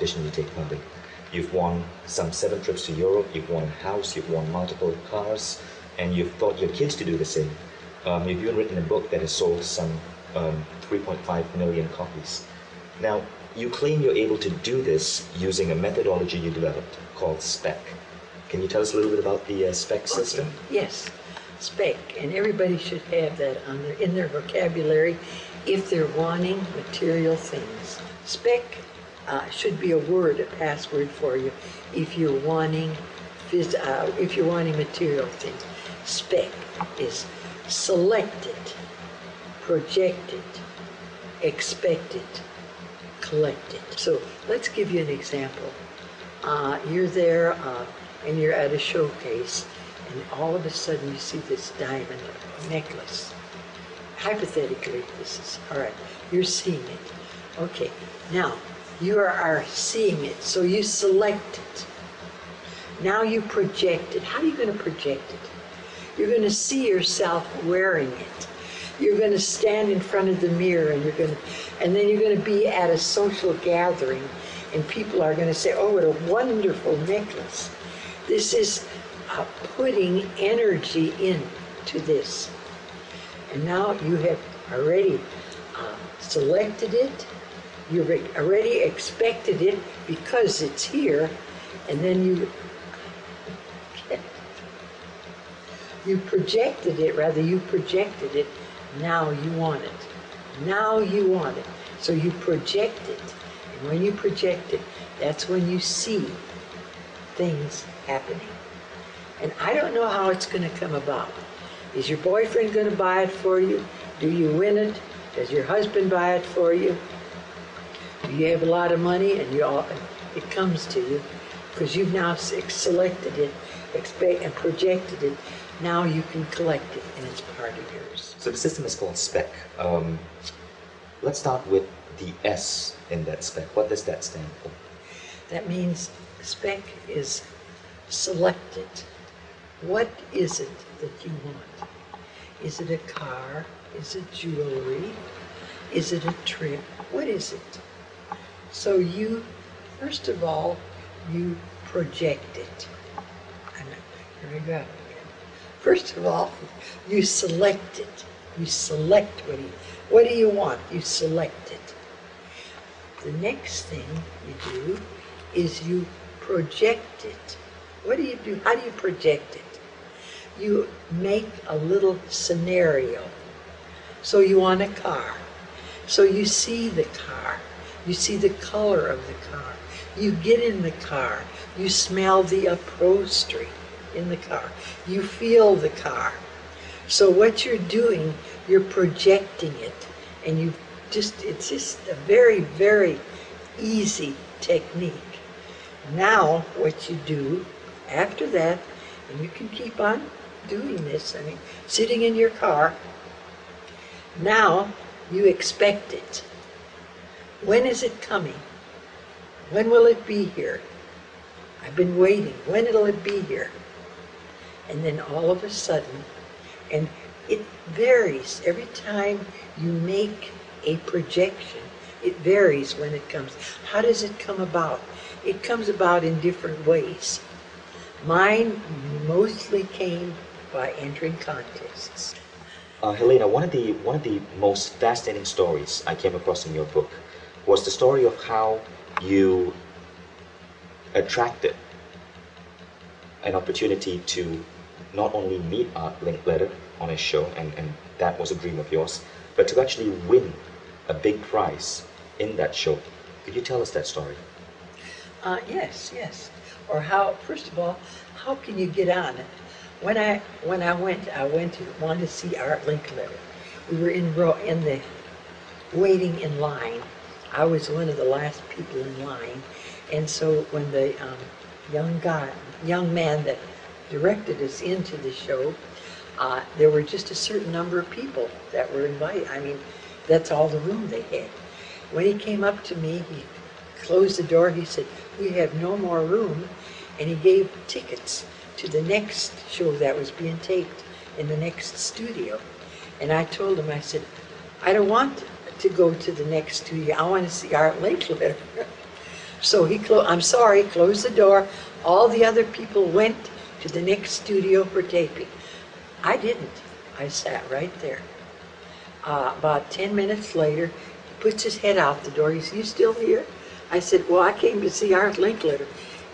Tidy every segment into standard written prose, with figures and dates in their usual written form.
competition you take part in. You've won some 7 trips to Europe, you've won a house, you've won multiple cars, and you've taught your kids to do the same. You've even written a book that has sold some 3.5 million copies. Now, you claim you're able to do this using a methodology you developed called SPEC. Can you tell us a little bit about the SPEC system? Yes, SPEC, and everybody should have that in their vocabulary if they're wanting material things. SPEC should be a word, a password for you if you're wanting material things. SPEC is selected, projected, expected, collected. So let's give you an example. You're there and you're at a showcase, and all of a sudden you see this diamond necklace. Hypothetically, this is, all right, you're seeing it. Okay, now you are seeing it, so you select it. Now you project it. How are you going to project it? You're going to see yourself wearing it. You're going to stand in front of the mirror, and then you're going to be at a social gathering, and people are going to say, "Oh, what a wonderful necklace." This is putting energy into this. And now you have already selected it, you've already expected it because it's here, and then you projected it, now you want it. Now you want it. So you project it. And when you project it, that's when you see things happening. And I don't know how it's going to come about. Is your boyfriend going to buy it for you? Do you win it? Does your husband buy it for you? Do you have a lot of money and it comes to you because you've now selected it, and projected it. Now you can collect it and it's part of yours. So the system is called SPEC. Let's start with the S in that SPEC. What does that stand for? That means SPEC is selected. What is it that you want? Is it a car? Is it jewelry? Is it a trip? What is it? So you, first of all, you project it. Here we go again. First of all, you select it. You select what do you want? You select it. The next thing you do is you project it. What do you do? How do you project it? You make a little scenario. So you want a car. So you see the car. You see the color of the car. You get in the car. You smell the upholstery in the car. You feel the car. So what you're doing, you're projecting it. And it's just a very, very easy technique. Now what you do after that, and you can keep on doing this, I mean, sitting in your car, now you expect it. When is it coming? When will it be here? I've been waiting. When will it be here? And then all of a sudden, and it varies every time you make a projection. It varies when it comes. How does it come about? It comes about in different ways. Mine mostly came by entering contests. Helena, one of the most fascinating stories I came across in your book was the story of how you attracted an opportunity to not only meet Art Linkletter on a show, and that was a dream of yours, but to actually win a big prize in that show. Could you tell us that story? Yes. Or how? First of all, how can you get on it? When I wanted to see Art Linkletter. We were waiting in line. I was one of the last people in line, and so when the young man that directed us into the show, there were just a certain number of people that were invited. I mean, that's all the room they had. When he came up to me, he closed the door. He said, "We have no more room," and he gave tickets to the next show that was being taped in the next studio. And I told him, I said, "I don't want to go to the next studio. I want to see Art Linkletter." So I'm sorry, closed the door. All the other people went to the next studio for taping. I didn't. I sat right there. About 10 minutes later, he puts his head out the door. He said, "You still here?" I said, "Well, I came to see Art Linkletter."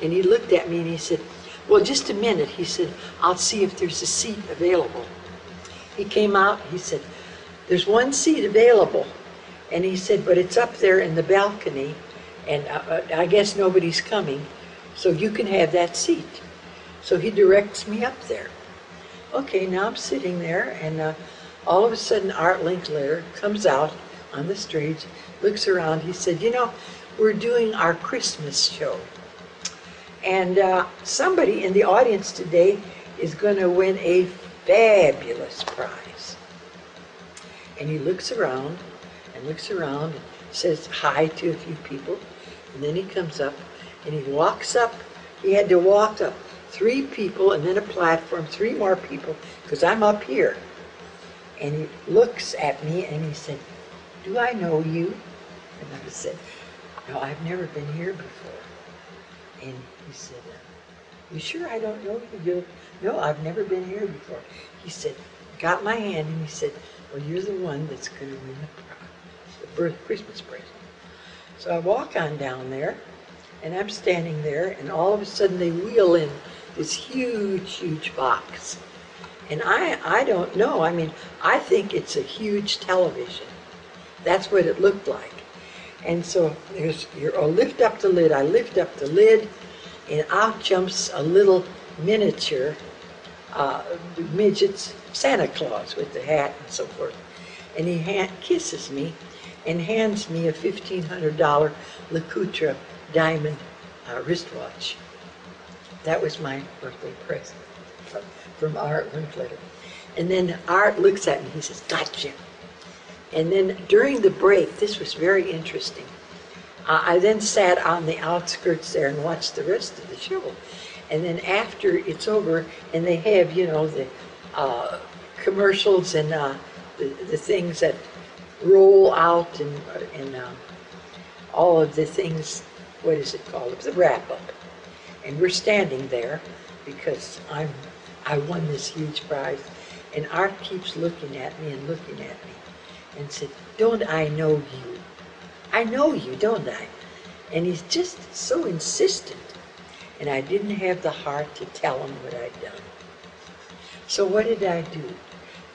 And he looked at me and he said, "Well, just a minute." He said, "I'll see if there's a seat available." He came out, he said, "There's one seat available." And he said, "But it's up there in the balcony, and I guess nobody's coming, so you can have that seat." So he directs me up there. Okay, now I'm sitting there, and all of a sudden Art Linkletter comes out on the stage, looks around. He said, "You know, we're doing our Christmas show, and somebody in the audience today is going to win a fabulous prize." And he looks around and says hi to a few people, and then he comes up and he walks up. He had to walk up 3 people and then a platform, 3 more people, because I'm up here. And he looks at me and he said, "Do I know you?" And I said, "No, I've never been here before." And he said, "You sure I don't know you?" "No, I've never been here before." He said, got my hand, and he said, "Well, you're the one that's going to win the Christmas present." So I walk on down there, and I'm standing there, and all of a sudden they wheel in this huge, huge box. And I don't know. I mean, I think it's a huge television. That's what it looked like. And so I'll lift up the lid. I lift up the lid, and out jumps a little miniature midget Santa Claus with the hat and so forth. And he kisses me and hands me a $1,500 LeCoutre diamond wristwatch. That was my birthday present from Art Linkletter. And then Art looks at me, he says, "Gotcha." And then during the break, this was very interesting. I then sat on the outskirts there and watched the rest of the show. And then after it's over, and they have, you know, the commercials and the things that roll out and all of the things, what is it called? The wrap-up. And we're standing there because I won this huge prize. And Art keeps looking at me and looking at me and said, "Don't I know you? I know you, don't I?" And he's just so insistent. And I didn't have the heart to tell him what I'd done. So what did I do?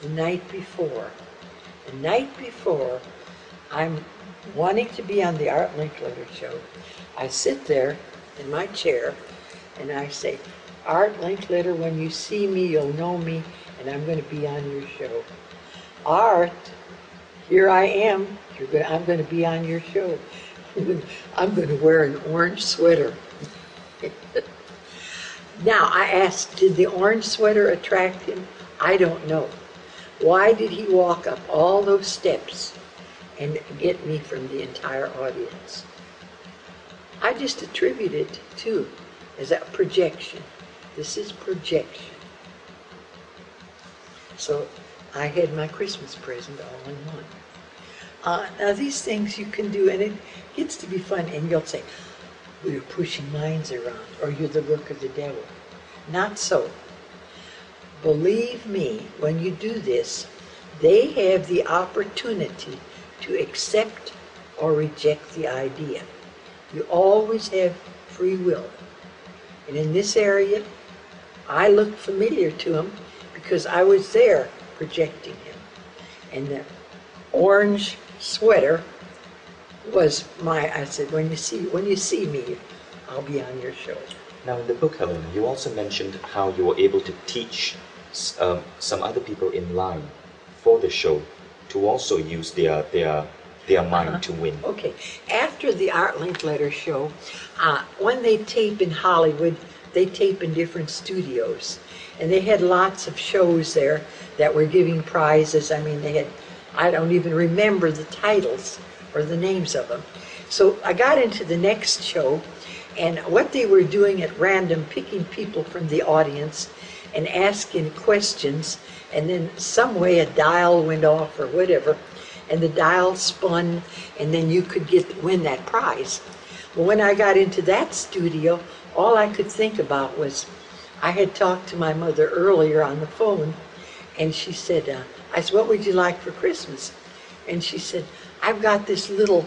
The night before, I'm wanting to be on the Art Linkletter show. I sit there in my chair and I say, "Art Linkletter, when you see me, you'll know me, and I'm going to be on your show." "Art, here I am. I'm going to be on your show. I'm going to wear an orange sweater." Now, I asked, did the orange sweater attract him? I don't know. Why did he walk up all those steps and get me from the entire audience? I just attribute it to as a projection. This is projection. So I had my Christmas present all in one. Now these things you can do, and it gets to be fun, and you'll say, "We're pushing minds around," or "You're the work of the devil." Not so. Believe me, when you do this, they have the opportunity to accept or reject the idea. You always have free will. And in this area, I look familiar to him because I was there projecting him. And the orange sweater was I said, when you see me, I'll be on your show. Now in the book, Helena, you also mentioned how you were able to teach some other people in line for the show to also use their mind to win. Okay. After the Art Linkletter show, when they tape in Hollywood, they tape in different studios. And they had lots of shows there that were giving prizes. I mean, they had, I don't even remember the titles or the names of them. So I got into the next show, and what they were doing at random, picking people from the audience and asking questions, and then some way a dial went off or whatever, and the dial spun, and then you could win that prize. But when I got into that studio, all I could think about was, I had talked to my mother earlier on the phone, and she said, I said, what would you like for Christmas? And she said, I've got this little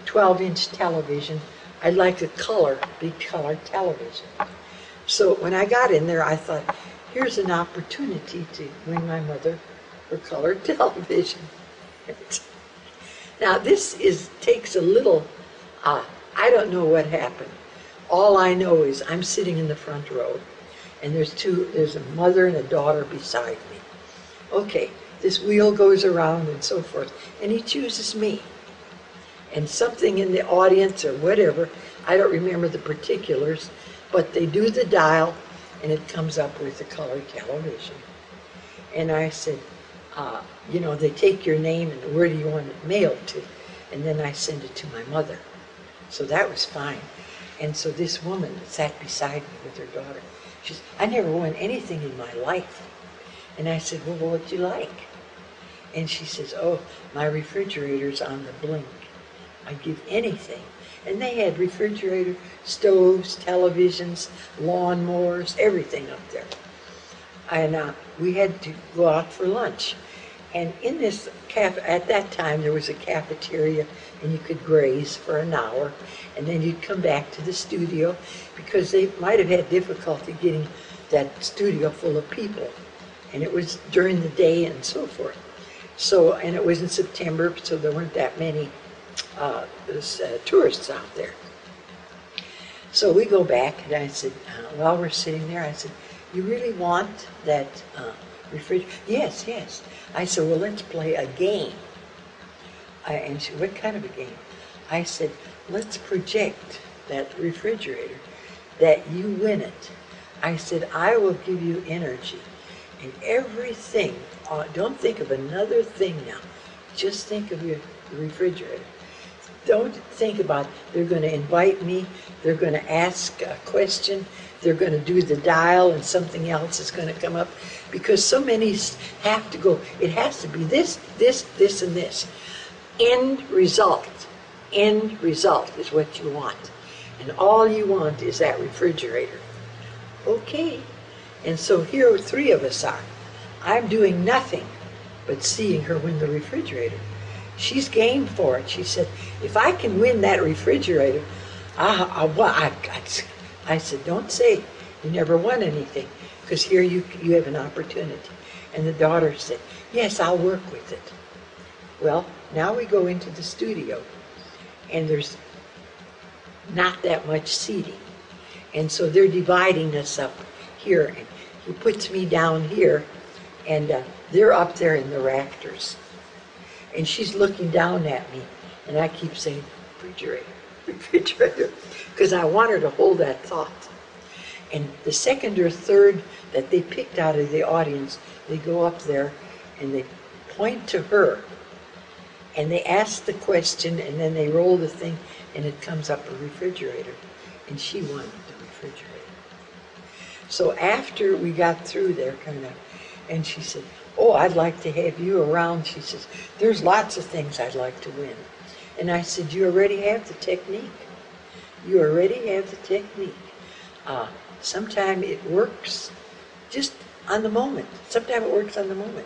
12-inch television. I'd like a big color television. So when I got in there, I thought, here's an opportunity to win my mother her color television. Now this takes a little, I don't know what happened. All I know is I'm sitting in the front row, and there's a mother and a daughter beside me. Okay, this wheel goes around and so forth, and he chooses me. And something in the audience or whatever, I don't remember the particulars, but they do the dial, and it comes up with the color television. And I said, you know, they take your name and where do you want it mailed to? And then I send it to my mother. So that was fine. And so this woman sat beside me with her daughter. She said, I never won anything in my life. And I said, well, what'd you like? And she says, oh, my refrigerator's on the blink. I'd give anything. And they had refrigerator, stoves, televisions, lawnmowers, everything up there. And we had to go out for lunch. And in this at that time, there was a cafeteria, and you could graze for an hour, and then you'd come back to the studio, because they might have had difficulty getting that studio full of people. And it was during the day and so forth. So, and it was in September, so there weren't that many tourists out there. So we go back, and I said, while we're sitting there, I said, you really want that refrigerator? Yes, yes. I said, well, let's play a game. And she, what kind of a game? I said, let's project that refrigerator, that you win it. I said, I will give you energy. And everything, don't think of another thing now. Just think of your refrigerator. Don't think about, they're going to invite me, they're going to ask a question, they're going to do the dial and something else is going to come up, because so many have to go, it has to be this, this, this, and this. End result is what you want. And all you want is that refrigerator. Okay. And so here 3 of us are. I'm doing nothing but seeing her win the refrigerator. She's game for it. She said, if I can win that refrigerator, I said, don't say you never won anything, because here you have an opportunity. And the daughter said, yes, I'll work with it. Well, now we go into the studio, and there's not that much seating. And so they're dividing us up here, and he puts me down here, and they're up there in the rafters. And she's looking down at me, and I keep saying, refrigerator, refrigerator, because I want her to hold that thought. And the second or third that they picked out of the audience, they go up there, and they point to her, and they ask the question, and then they roll the thing, and it comes up a refrigerator. And she won the refrigerator. So after we got through there, kind of, and she said, oh, I'd like to have you around. She says, there's lots of things I'd like to win. And I said, you already have the technique. You already have the technique. Sometimes it works just on the moment. Sometimes it works on the moment.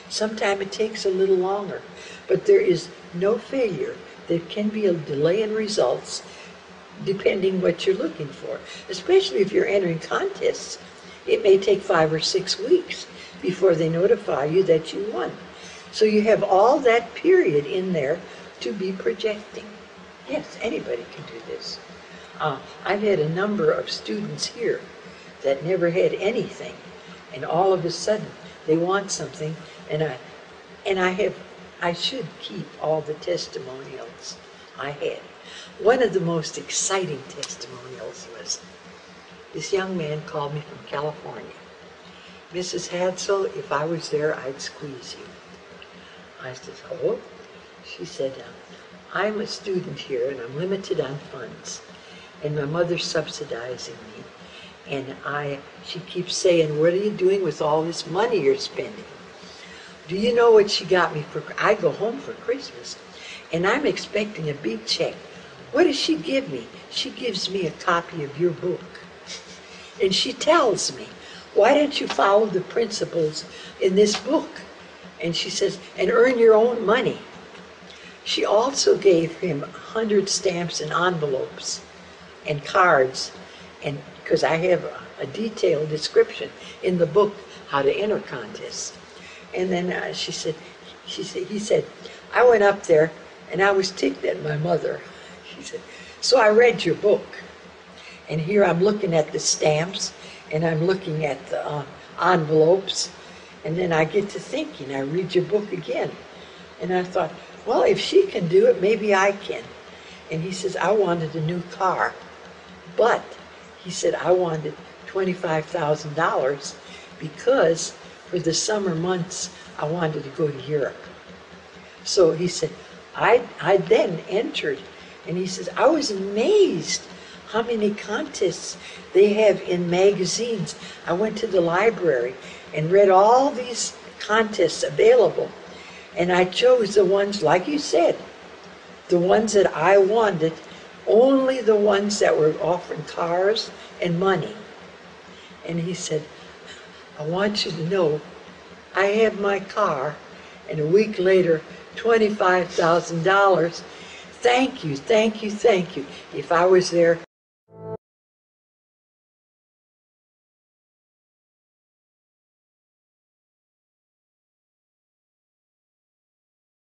Sometimes it takes a little longer. But there is no failure. There can be a delay in results depending what you're looking for. Especially if you're entering contests. It may take 5 or 6 weeks before they notify you that you won. So you have all that period in there to be projecting. Yes, anybody can do this. I've had a number of students here that never had anything, and all of a sudden they want something, and I should keep all the testimonials I had. One of the most exciting testimonials was this young man called me from California. Mrs. Hadsel, if I was there, I'd squeeze you. I said, oh? She said, I'm a student here, and I'm limited on funds, and my mother's subsidizing me, and she keeps saying, what are you doing with all this money you're spending? Do you know what she got me for? I go home for Christmas, and I'm expecting a big check. what does she give me? She gives me a copy of your book. And she tells me, why don't you follow the principles in this book? And she says, and earn your own money. She also gave him 100 stamps and envelopes and cards, and because I have a detailed description in the book how to enter contests. And then he said, I went up there and I was ticked at my mother. She said, so I read your book. And here I'm looking at the stamps and I'm looking at the envelopes. And then I get to thinking, I read your book again. And I thought, well, if she can do it, maybe I can. And he says, I wanted a new car. But he said, I wanted $25,000 because for the summer months, I wanted to go to Europe. So he said, I then entered. And he says, I was amazed how many contests they have in magazines. I went to the library and read all these contests available. And I chose the ones, like you said, the ones that I wanted, only the ones that were offering cars and money. And he said, I want you to know, I have my car, and a week later, $25,000. Thank you, thank you, thank you. If I was there